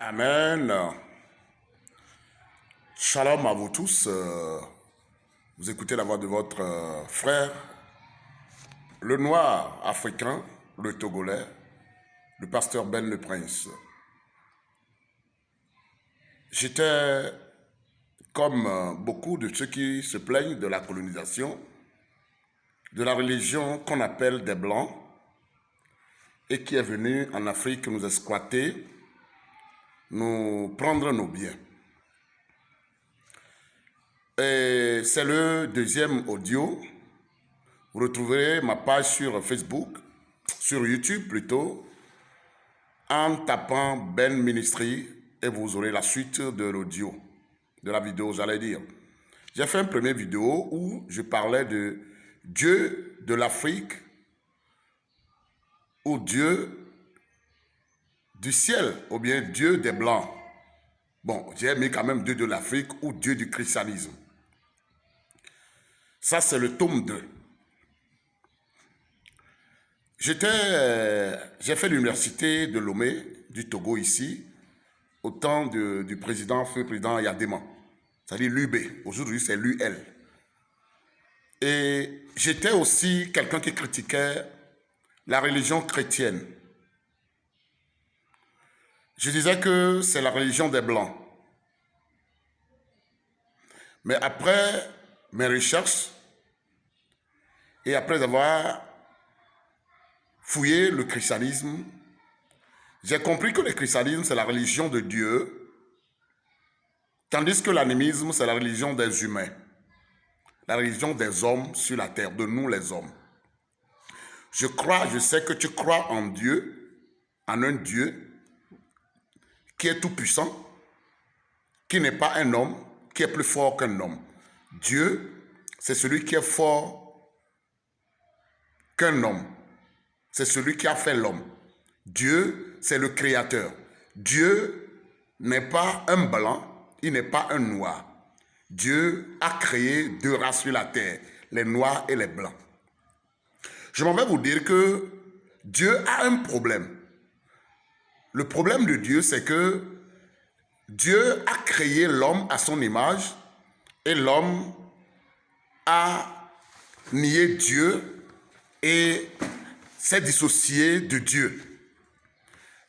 Amen. Shalom à vous tous. Vous écoutez la voix de votre frère, le noir africain, le Togolais, le pasteur Ben le Prince. J'étais comme beaucoup de ceux qui se plaignent de la colonisation, de la religion qu'on appelle des Blancs et qui est venue en Afrique nous exploiter, nous prendre nos biens. Et c'est le deuxième audio. Vous retrouverez ma page sur Facebook, sur YouTube plutôt, en tapant Ben Ministry et vous aurez la suite de l'audio, de la vidéo, j'allais dire. J'ai fait une première vidéo où je parlais de Dieu de l'Afrique ou Dieu du ciel ou bien Dieu des Blancs. Bon, j'ai mis quand même Dieu de l'Afrique ou Dieu du christianisme. Ça, c'est le tome 2. J'ai fait l'université de Lomé, du Togo ici, au temps du président, feu président Yadema. C'est-à-dire l'UB. Aujourd'hui, c'est l'UL. Et j'étais aussi quelqu'un qui critiquait la religion chrétienne. Je disais que c'est la religion des Blancs. Mais après mes recherches, et après avoir fouillé le christianisme, j'ai compris que le christianisme, c'est la religion de Dieu, tandis que l'animisme, c'est la religion des humains, la religion des hommes sur la terre, de nous les hommes. Je sais que tu crois en Dieu, en un Dieu qui est tout puissant, qui n'est pas un homme, qui est plus fort qu'un homme. Dieu, c'est celui qui est fort qu'un homme. C'est celui qui a fait l'homme. Dieu, c'est le créateur. Dieu n'est pas un blanc, il n'est pas un noir. Dieu a créé deux races sur la terre, les noirs et les blancs. Je m'en vais vous dire que Dieu a un problème. Le problème de Dieu, c'est que Dieu a créé l'homme à son image et l'homme a nié Dieu et s'est dissocié de Dieu.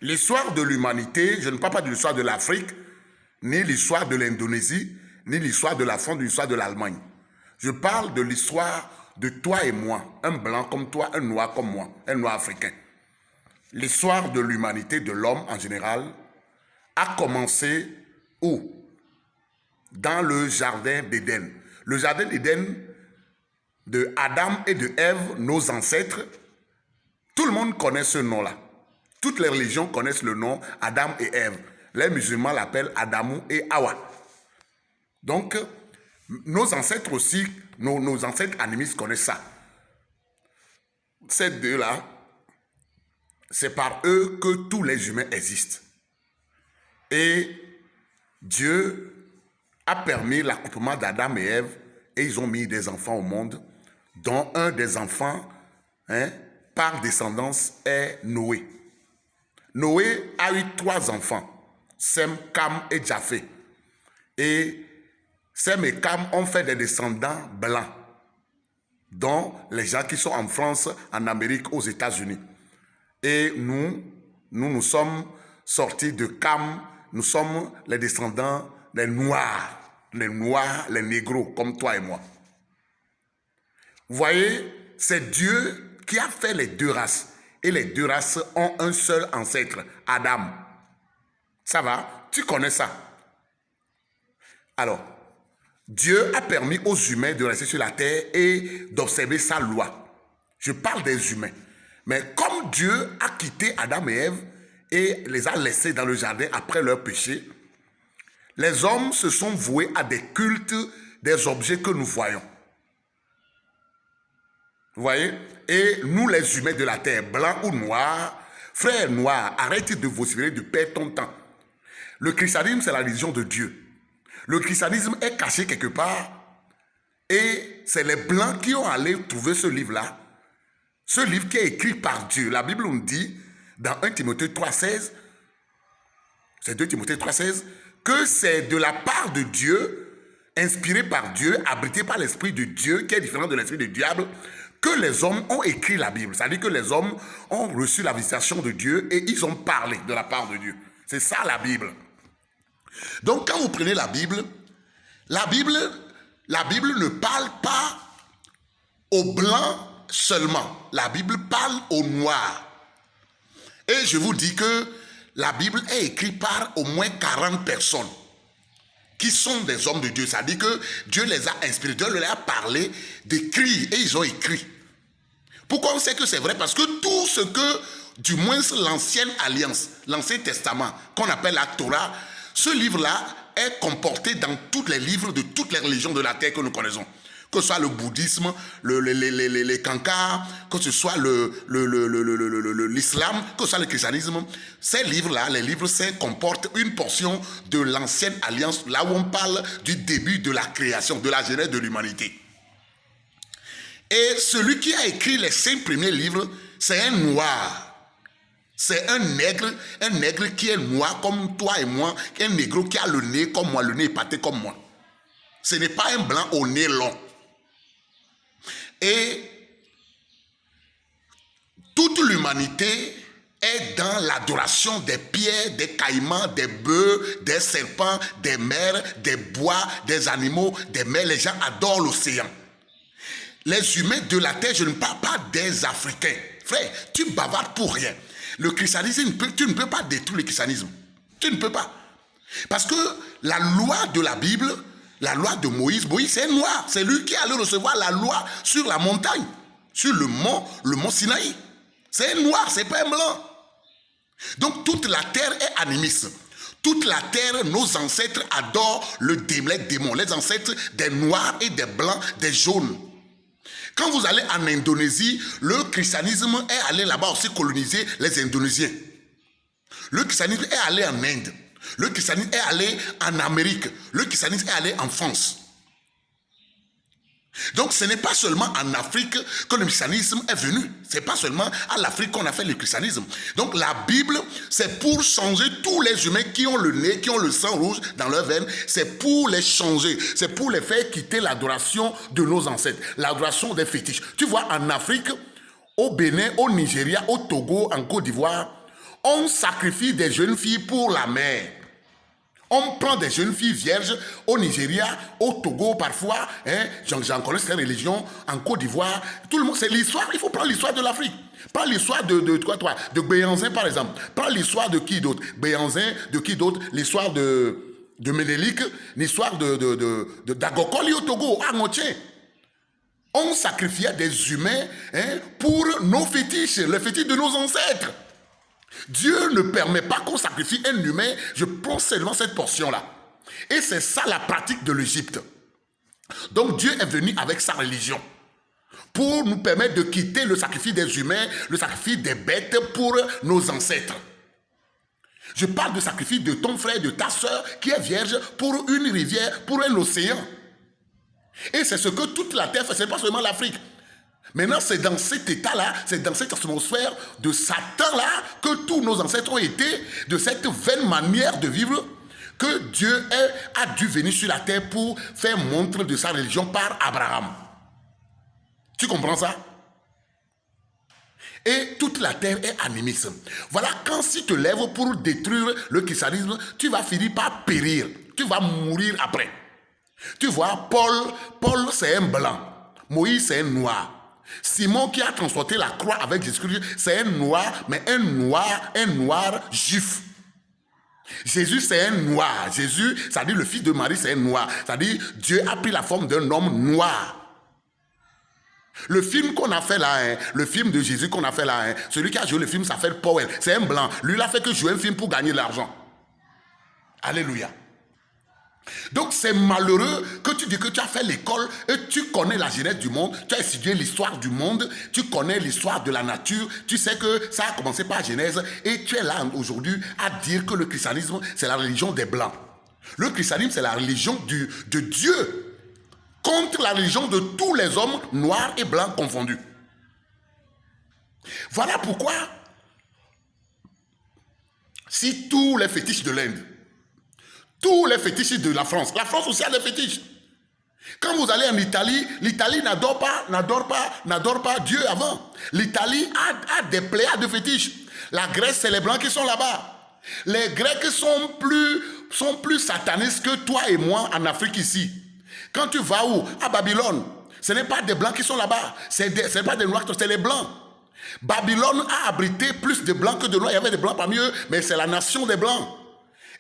L'histoire de l'humanité, je ne parle pas de l'histoire de l'Afrique, ni l'histoire de l'Indonésie, ni l'histoire de la France, ni l'histoire de l'Allemagne. Je parle de l'histoire de toi et moi, un blanc comme toi, un noir comme moi, un noir africain. L'histoire de l'humanité, de l'homme en général, a commencé où? Dans le jardin d'Éden. Le jardin d'Éden de Adam et de Ève, nos ancêtres, tout le monde connaît ce nom-là. Toutes les religions connaissent le nom Adam et Ève. Les musulmans l'appellent Adamou et Hawa. Donc, nos ancêtres aussi, nos ancêtres animistes connaissent ça. Ces deux-là, c'est par eux que tous les humains existent. Et Dieu a permis l'accouplement d'Adam et Ève et ils ont mis des enfants au monde, dont un des enfants, par descendance, est Noé. Noé a eu 3 enfants, Sem, Cam et Japheth. Et Sem et Cam ont fait des descendants blancs, dont les gens qui sont en France, en Amérique, aux États-Unis. Et nous sommes sortis de Cam, nous sommes les descendants des Noirs, les négros, comme toi et moi. Vous voyez, c'est Dieu qui a fait les deux races. Et les deux races ont un seul ancêtre, Adam. Ça va? Tu connais ça? Alors, Dieu a permis aux humains de rester sur la terre et d'observer sa loi. Je parle des humains. Mais comme Dieu a quitté Adam et Ève et les a laissés dans le jardin après leur péché, les hommes se sont voués à des cultes des objets que nous voyons. Vous voyez? Et nous, les humains de la terre, blancs ou noirs, frères noirs, arrêtez de vociférer, de perdre ton temps. Le christianisme, c'est la religion de Dieu. Le christianisme est caché quelque part et c'est les blancs qui ont allé trouver ce livre-là. Ce livre qui est écrit par Dieu. La Bible nous dit, dans 1 Timothée 3,16, c'est 2 Timothée 3,16, que c'est de la part de Dieu, inspiré par Dieu, abrité par l'Esprit de Dieu, qui est différent de l'Esprit du diable, que les hommes ont écrit la Bible. C'est-à-dire que les hommes ont reçu la visitation de Dieu et ils ont parlé de la part de Dieu. C'est ça la Bible. Donc quand vous prenez la Bible ne parle pas aux blancs seulement. La Bible parle aux noirs. Et je vous dis que la Bible est écrite par au moins 40 personnes qui sont des hommes de Dieu. C'est-à-dire que Dieu les a inspirés, Dieu leur a parlé d'écrire et ils ont écrit. Pourquoi on sait que c'est vrai? Parce que tout ce que, du moins l'ancienne alliance, l'Ancien Testament, qu'on appelle la Torah, ce livre-là est comporté dans tous les livres de toutes les religions de la terre que nous connaissons. Que ce soit le bouddhisme, les cancars, que ce soit l'islam, que ce soit le christianisme. Ces livres-là, les livres saints, comportent une portion de l'ancienne alliance, là où on parle du début de la création, de la genèse de l'humanité. Et celui qui a écrit les 5 premiers livres, c'est un noir. C'est un nègre qui est noir comme toi et moi, un négro qui a le nez comme moi, le nez épaté comme moi. Ce n'est pas un blanc au nez long. Et toute l'humanité est dans l'adoration des pierres, des caïmans, des bœufs, des serpents, des mers, des bois, des animaux, des mers. Les gens adorent l'océan. Les humains de la terre, je ne parle pas des Africains. Frère, tu bavardes pour rien. Le christianisme, tu ne peux pas détruire le christianisme. Tu ne peux pas. Parce que la loi de la Bible, la loi de Moïse, c'est noir. C'est lui qui allait recevoir la loi sur la montagne, sur le mont Sinaï. C'est noir, c'est pas un blanc. Donc toute la terre est animiste. Toute la terre, nos ancêtres adorent les démons. Les ancêtres des noirs et des blancs, des jaunes. Quand vous allez en Indonésie, le christianisme est allé là-bas aussi coloniser les Indonésiens. Le christianisme est allé en Inde. Le christianisme est allé en Amérique. Le christianisme est allé en France. Donc ce n'est pas seulement en Afrique que le christianisme est venu. Ce n'est pas seulement à l'Afrique qu'on a fait le christianisme. Donc la Bible, c'est pour changer tous les humains qui ont le nez, qui ont le sang rouge dans leurs veines. C'est pour les changer. C'est pour les faire quitter l'adoration de nos ancêtres. L'adoration des fétiches. Tu vois, en Afrique, au Bénin, au Nigeria, au Togo, en Côte d'Ivoire, on sacrifie des jeunes filles pour la mère. On prend des jeunes filles vierges au Nigeria, au Togo parfois, j'en connais cette religion, en Côte d'Ivoire, tout le monde, c'est l'histoire, il faut prendre l'histoire de l'Afrique. Prends l'histoire de Béhanzin par exemple, prends l'histoire de qui d'autre? Béhanzin, de qui d'autre? L'histoire de Ménélique, l'histoire d'Agokoli au Togo, on sacrifiait des humains pour nos fétiches, les fétiches de nos ancêtres. Dieu ne permet pas qu'on sacrifie un humain, je prends seulement cette portion-là. Et c'est ça la pratique de l'Égypte. Donc Dieu est venu avec sa religion pour nous permettre de quitter le sacrifice des humains, le sacrifice des bêtes pour nos ancêtres. Je parle de sacrifice de ton frère, de ta soeur qui est vierge pour une rivière, pour un océan. Et c'est ce que toute la terre fait, ce n'est pas seulement l'Afrique. Maintenant, c'est dans cet état-là, c'est dans cette atmosphère de Satan-là que tous nos ancêtres ont été, de cette vaine manière de vivre, que Dieu a dû venir sur la terre pour faire montre de sa religion par Abraham. Tu comprends ça? Et toute la terre est animiste. Voilà, quand si tu te lèves pour détruire le christianisme, tu vas finir par périr. Tu vas mourir après. Tu vois, Paul c'est un blanc. Moïse c'est un noir. Simon qui a transporté la croix avec Jésus-Christ, c'est un noir, mais un noir juif. Jésus, c'est un noir. Jésus, c'est-à-dire le fils de Marie, c'est un noir. C'est-à-dire Dieu a pris la forme d'un homme noir. Le film qu'on a fait là, le film de Jésus qu'on a fait là, celui qui a joué le film s'appelle Powell. C'est un blanc. Lui, il a fait que jouer un film pour gagner de l'argent. Alléluia. Donc c'est malheureux que tu dis que tu as fait l'école et tu connais la genèse du monde, tu as étudié l'histoire du monde, tu connais l'histoire de la nature, tu sais que ça a commencé par Genèse et tu es là aujourd'hui à dire que le christianisme c'est la religion des blancs. Le christianisme c'est la religion de Dieu contre la religion de tous les hommes noirs et blancs confondus. Voilà pourquoi si tous les fétiches de l'Inde, tous les fétiches de la France aussi a des fétiches. Quand vous allez en Italie, l'Italie n'adore pas Dieu avant. L'Italie a des pléiades de fétiches. La Grèce, c'est les Blancs qui sont là-bas. Les Grecs sont plus satanistes que toi et moi en Afrique ici. Quand tu vas où? À Babylone. Ce n'est pas des Blancs qui sont là-bas. Ce n'est pas des Noirs, c'est les Blancs. Babylone a abrité plus de Blancs que de Noirs. Il y avait des Blancs parmi eux, mais c'est la nation des Blancs.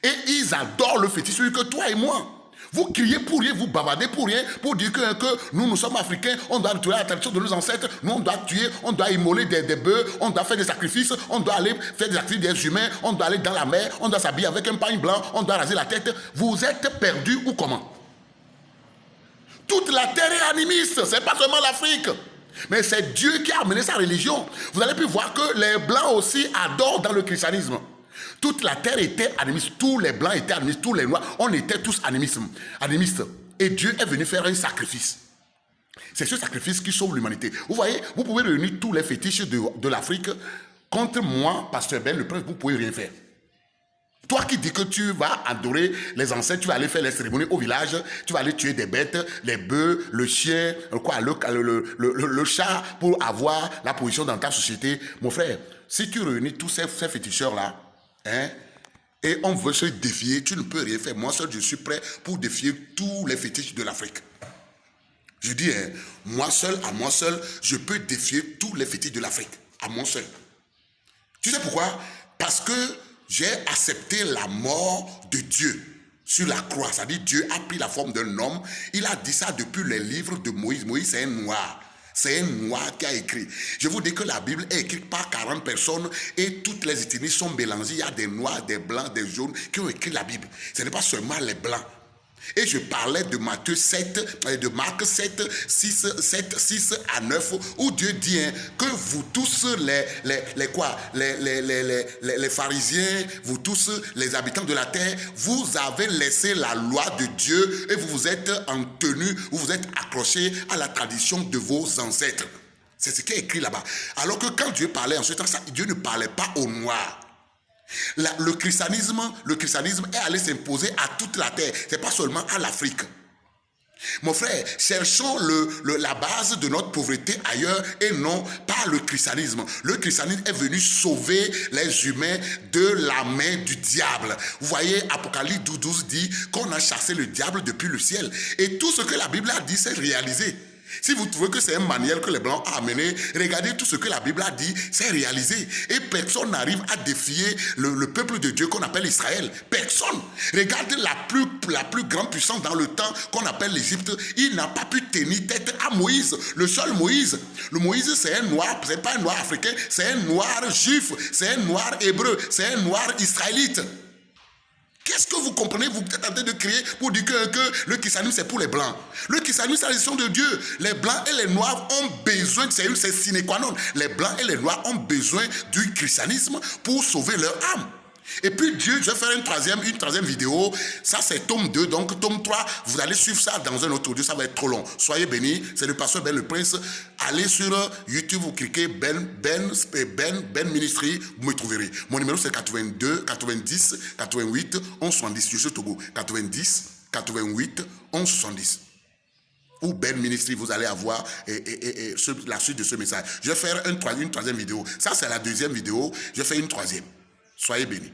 Et ils adorent le fétiche, celui que toi et moi. Vous criez pour rien, vous bavardez pour rien, pour dire que nous sommes africains, on doit tuer la tradition de nos ancêtres, nous on doit tuer, on doit immoler des bœufs, on doit faire des sacrifices, on doit aller faire des activités des humains, on doit aller dans la mer, on doit s'habiller avec un pagne blanc, on doit raser la tête. Vous êtes perdus ou comment? Toute la terre est animiste, c'est pas seulement l'Afrique. Mais c'est Dieu qui a amené sa religion. Vous allez pu voir que les Blancs aussi adorent dans le christianisme. Toute la terre était animiste, tous les Blancs étaient animistes, tous les Noirs, on était tous animistes. Et Dieu est venu faire un sacrifice. C'est ce sacrifice qui sauve l'humanité. Vous voyez, vous pouvez réunir tous les fétiches de l'Afrique contre moi, Pasteur Ben, le prince, vous ne pouvez rien faire. Toi qui dis que tu vas adorer les ancêtres, tu vas aller faire les cérémonies au village, tu vas aller tuer des bêtes, les bœufs, le chien, le chat pour avoir la position dans ta société. Mon frère, si tu réunis tous ces féticheurs-là, et on veut se défier, tu ne peux rien faire. Moi seul, je suis prêt pour défier tous les fétiches de l'Afrique. Je dis, à moi seul, je peux défier tous les fétiches de l'Afrique. À moi seul. Tu sais pourquoi? Parce que j'ai accepté la mort de Dieu sur la croix. C'est-à-dire, Dieu a pris la forme d'un homme. Il a dit ça depuis les livres de Moïse. Moïse, c'est un noir. C'est un noir qui a écrit. Je vous dis que la Bible est écrite par 40 personnes et toutes les ethnies sont mélangées. Il y a des noirs, des blancs, des jaunes qui ont écrit la Bible. Ce n'est pas seulement les blancs. Et je parlais de Matthieu 7, de Marc 7, 6 à 9, où Dieu dit que vous tous les pharisiens, vous tous les habitants de la terre, vous avez laissé la loi de Dieu et vous vous êtes en tenue, vous vous êtes accrochés à la tradition de vos ancêtres. C'est ce qui est écrit là-bas. Alors que quand Dieu parlait en ce temps, Dieu ne parlait pas aux Noirs. Le christianisme est allé s'imposer à toute la terre, c'est pas seulement à l'Afrique. Mon frère, cherchons la base de notre pauvreté ailleurs et non pas le christianisme. Le christianisme est venu sauver les humains de la main du diable. Vous voyez, Apocalypse 12 dit qu'on a chassé le diable depuis le ciel. Et tout ce que la Bible a dit, c'est réalisé. Si vous trouvez que c'est un manuel que les Blancs ont amené, regardez tout ce que la Bible a dit, c'est réalisé. Et personne n'arrive à défier le peuple de Dieu qu'on appelle Israël. Personne. Regardez la plus grande puissance dans le temps qu'on appelle l'Égypte. Il n'a pas pu tenir tête à Moïse. Le seul Moïse. Le Moïse, c'est un noir, c'est pas un noir africain, c'est un noir juif, c'est un noir hébreu, c'est un noir israélite. Qu'est-ce que vous comprenez? Vous êtes en train de crier pour dire que le christianisme c'est pour les blancs. Le christianisme c'est la décision de Dieu. Les blancs et les noirs ont besoin, c'est sine qua non. Les blancs et les noirs ont besoin du christianisme pour sauver leur âme. Et puis Dieu, je vais faire une troisième vidéo. Ça c'est tome 2, donc tome 3, vous allez suivre ça dans un autre audio, ça va être trop long. Soyez bénis, c'est le pasteur Ben le Prince. Allez sur YouTube, vous cliquez Ben Ministry, vous me trouverez. Mon numéro c'est 82 90 88 11 70. Je suis au Togo. 90 88 11 70. Ou Ben Ministry, vous allez avoir la suite de ce message. Je vais faire une troisième vidéo. Ça c'est la deuxième vidéo, je fais une troisième. Soyez bénis.